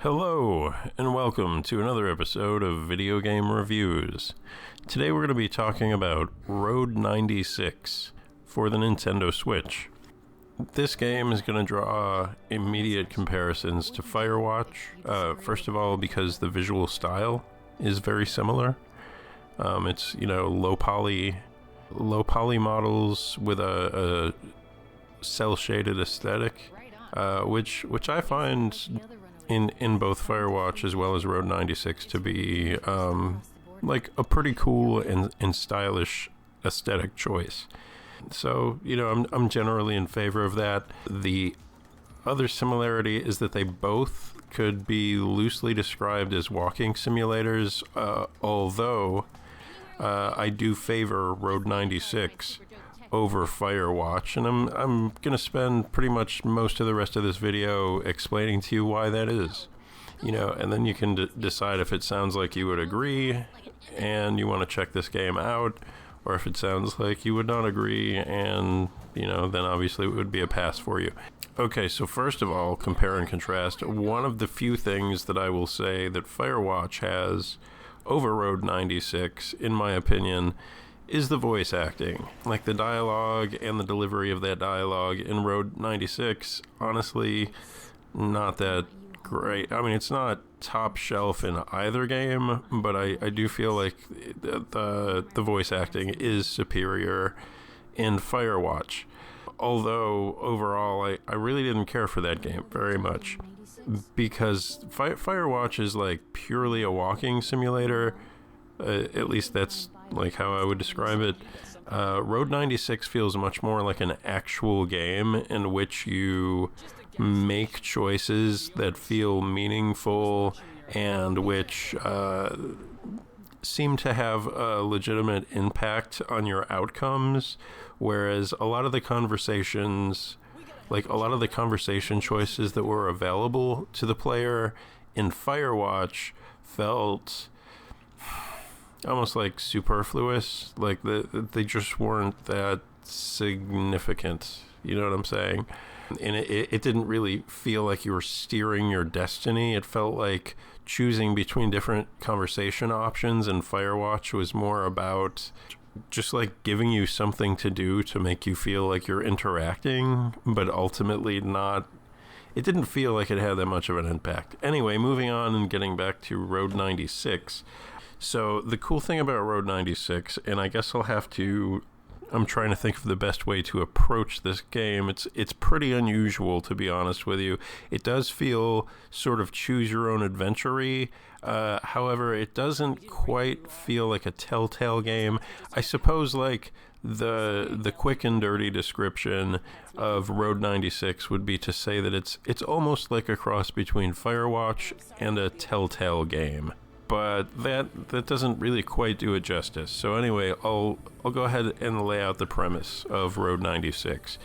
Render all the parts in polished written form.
Hello, and welcome to another episode of Video Game Reviews. Today we're going to be talking about Road 96 for the Nintendo Switch. This game is going to draw immediate comparisons to Firewatch. First of all, because the visual style is very similar. It's, low poly models with a cel-shaded aesthetic, which I find in both Firewatch as well as Road 96 to be like a pretty cool and stylish aesthetic choice. So, I'm generally in favor of that. The other similarity is that they both could be loosely described as walking simulators, although I do favor Road 96 over Firewatch, and I'm gonna spend pretty much most of the rest of this video explaining to you why that is, and then you can decide if it sounds like you would agree and you want to check this game out, or if it sounds like you would not agree and then obviously it would be a pass for you. Okay, so first of all, compare and contrast. One of the few things that I will say that Firewatch has over Road 96, in my opinion, is the voice acting. Like the dialogue and the delivery of that dialogue in Road 96, honestly, not that great. I mean, it's not top shelf in either game, but I do feel like the voice acting is superior in Firewatch. Although, overall, I really didn't care for that game very much, because Firewatch is like purely a walking simulator. At least that's like how I would describe it. Road 96 feels much more like an actual game in which you make choices that feel meaningful and which seem to have a legitimate impact on your outcomes, whereas a lot of the conversation choices that were available to the player in Firewatch felt almost like superfluous, like they just weren't that significant, you know what I'm saying? And it didn't really feel like you were steering your destiny. It felt like choosing between different conversation options, and Firewatch was more about just like giving you something to do to make you feel like you're interacting, but ultimately not. It didn't feel like it had that much of an impact. Anyway, moving on and getting back to Road 96. So the cool thing about Road 96, and I guess I'm trying to think of the best way to approach this game. It's pretty unusual, to be honest with you. It does feel sort of choose your own adventure-y. However, it doesn't quite feel like a Telltale game. I suppose like the quick and dirty description of Road 96 would be to say that it's almost like a cross between Firewatch and a Telltale game. But that doesn't really quite do it justice. So anyway, I'll go ahead and lay out the premise of Road 96.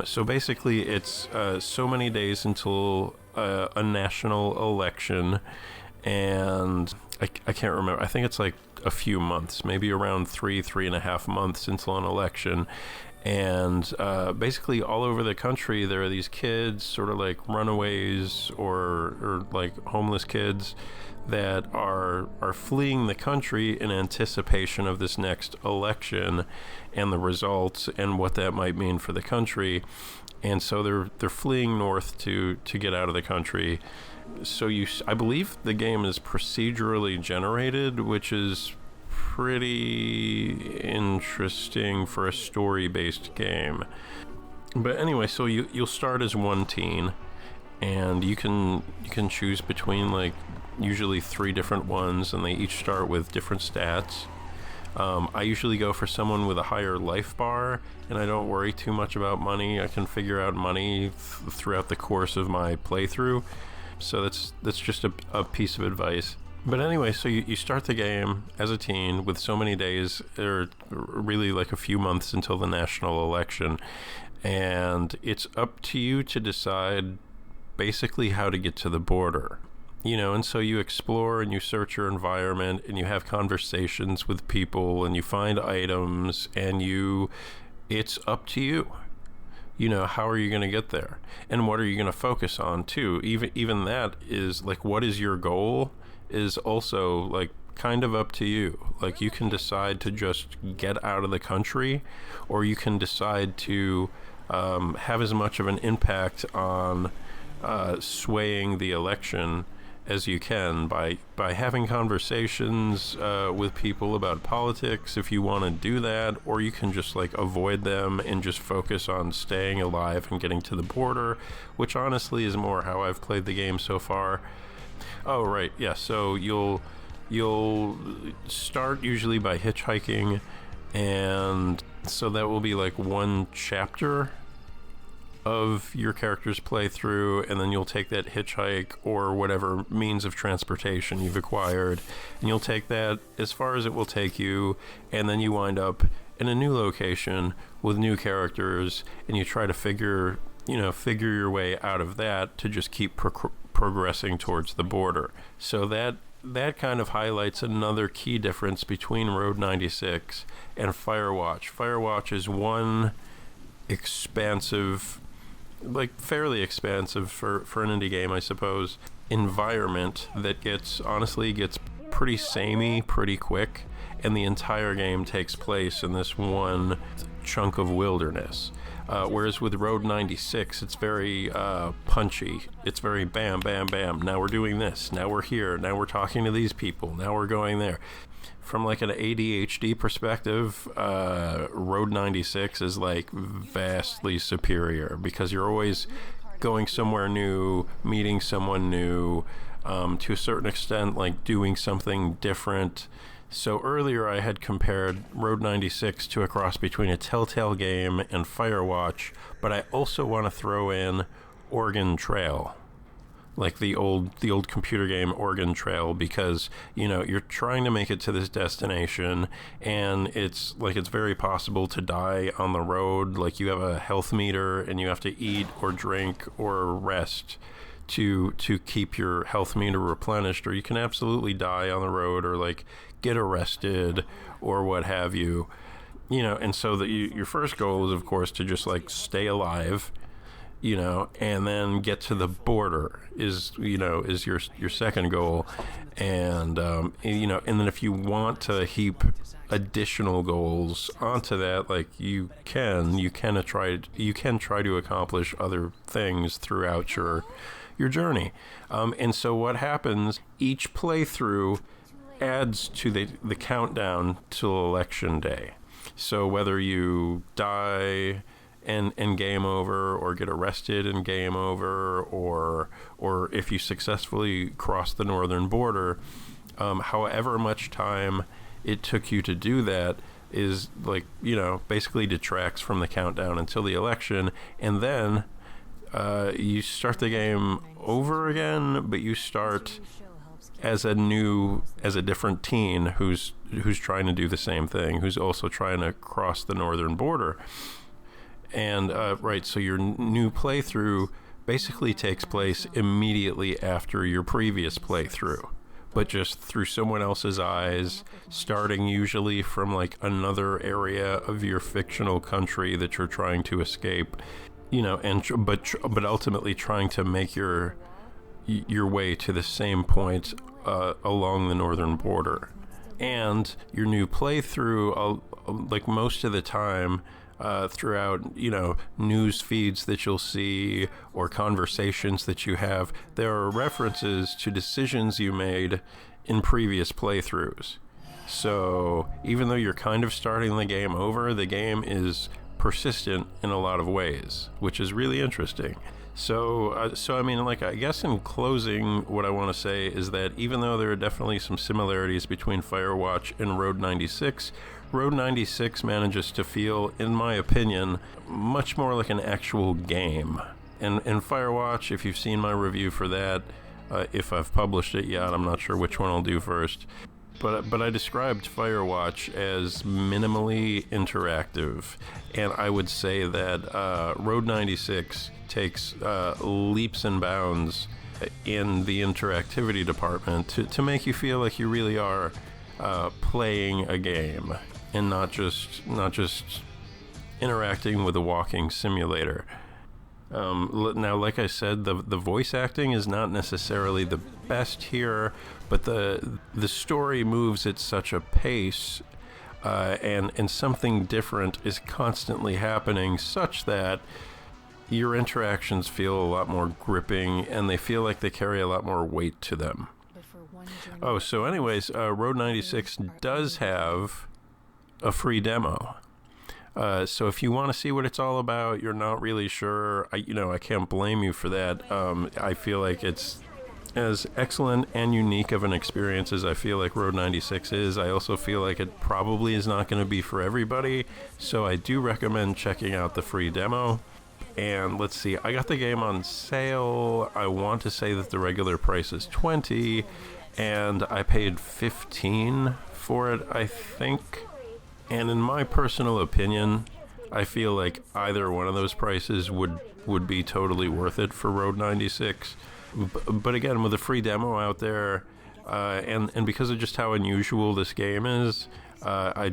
So basically, it's so many days until a national election, and I can't remember. I think it's like a few months, maybe around 3.5 months until an election. And basically all over the country, there are these kids, sort of like runaways or like homeless kids, that are fleeing the country in anticipation of this next election and the results and what that might mean for the country. And so they're fleeing north to get out of the country. So I believe the game is procedurally generated, which is pretty interesting for a story-based game. But anyway, so you'll start as one teen, and you can choose between like usually 3 different ones, and they each start with different stats. I usually go for someone with a higher life bar, and I don't worry too much about money. I can figure out money throughout the course of my playthrough. So that's just a piece of advice. But anyway, so you start the game as a teen with so many days, or really like a few months until the national election, and it's up to you to decide basically how to get to the border. And so you explore and you search your environment and you have conversations with people and you find items and it's up to you. how are you going to get there? And what are you going to focus on too? Even that is like, what is your goal is also like kind of up to you. Like, you can decide to just get out of the country, or you can decide to have as much of an impact on swaying the election as you can by having conversations with people about politics if you want to do that, or you can just like avoid them and just focus on staying alive and getting to the border, which honestly is more how I've played the game so far. Oh, right, yeah, so you'll start usually by hitchhiking, and so that will be like one chapter of your character's playthrough, and then you'll take that hitchhike or whatever means of transportation you've acquired, and you'll take that as far as it will take you, and then you wind up in a new location with new characters, and you try to figure your way out of that to just keep progressing towards the border. So that kind of highlights another key difference between Road 96 and Firewatch. Firewatch is one expansive, like fairly expansive for an indie game, I suppose, environment that gets pretty samey pretty quick, and the entire game takes place in this one chunk of wilderness. Whereas with Road 96, it's very punchy. It's very bam, bam, bam. Now we're doing this. Now we're here. Now we're talking to these people. Now we're going there. From like an ADHD perspective, Road 96 is like vastly superior, because you're always going somewhere new, meeting someone new, to a certain extent, like doing something different. So earlier I had compared Road 96 to a cross between a Telltale game and Firewatch, but I also want to throw in Oregon Trail, like the old computer game Oregon Trail, because you're trying to make it to this destination, and it's very possible to die on the road. Like, you have a health meter, and you have to eat or drink or rest to keep your health meter replenished, or you can absolutely die on the road, or like get arrested or what have you. And so your first goal is, of course, to just like stay alive, and then get to the border is your second goal. And and then if you want to heap additional goals onto that, like you can try to accomplish other things throughout your journey. And so what happens, each playthrough adds to the countdown till election day. So whether you die and game over, or get arrested and game over, or if you successfully cross the northern border, however much time it took you to do that is like, basically detracts from the countdown until the election. And then you start the game over again, but you start as a different teen who's trying to do the same thing, who's also trying to cross the northern border. And so your new playthrough basically takes place immediately after your previous playthrough, but just through someone else's eyes, starting usually from like another area of your fictional country that you're trying to escape, but ultimately trying to make your way to the same point along the northern border. And your new playthrough, like most of the time, throughout news feeds that you'll see or conversations that you have, there are references to decisions you made in previous playthroughs. So even though you're kind of starting the game over, the game is persistent in a lot of ways, which is really interesting. So I mean, like, I guess in closing, what I want to say is that even though there are definitely some similarities between Firewatch and Road 96, Road 96 manages to feel, in my opinion, much more like an actual game. And Firewatch, if you've seen my review for that, if I've published it yet, I'm not sure which one I'll do first. But I described Firewatch as minimally interactive, and I would say that Road 96 takes leaps and bounds in the interactivity department to make you feel like you really are playing a game, and not just interacting with a walking simulator. Now, like I said, the voice acting is not necessarily the best here, but the story moves at such a pace, and something different is constantly happening, such that your interactions feel a lot more gripping, and they feel like they carry a lot more weight to them. Oh, so anyways, Road 96 does have a free demo. So if you want to see what it's all about, you're not really sure, I can't blame you for that. I feel like it's as excellent and unique of an experience as I feel like Road 96 is. I also feel like it probably is not going to be for everybody, so I do recommend checking out the free demo. And let's see, I got the game on sale. I want to say that the regular price is $20, and I paid $15 for it, I think. And in my personal opinion, I feel like either one of those prices would be totally worth it for Road 96. But again, with a free demo out there, and because of just how unusual this game is, I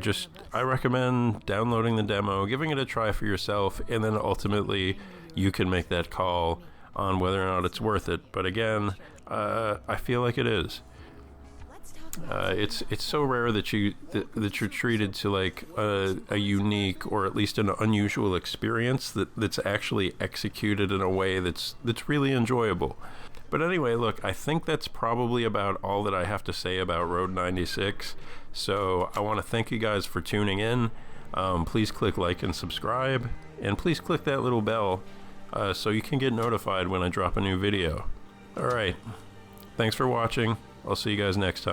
recommend downloading the demo, giving it a try for yourself, and then ultimately you can make that call on whether or not it's worth it. But again, I feel like it is. It's so rare that you're treated to like a unique or at least an unusual experience that's actually executed in a way that's really enjoyable. But anyway, look, I think that's probably about all that I have to say about Road 96. So I want to thank you guys for tuning in. Please click like and subscribe, and please click that little bell so you can get notified when I drop a new video. All right, thanks for watching. I'll see you guys next time.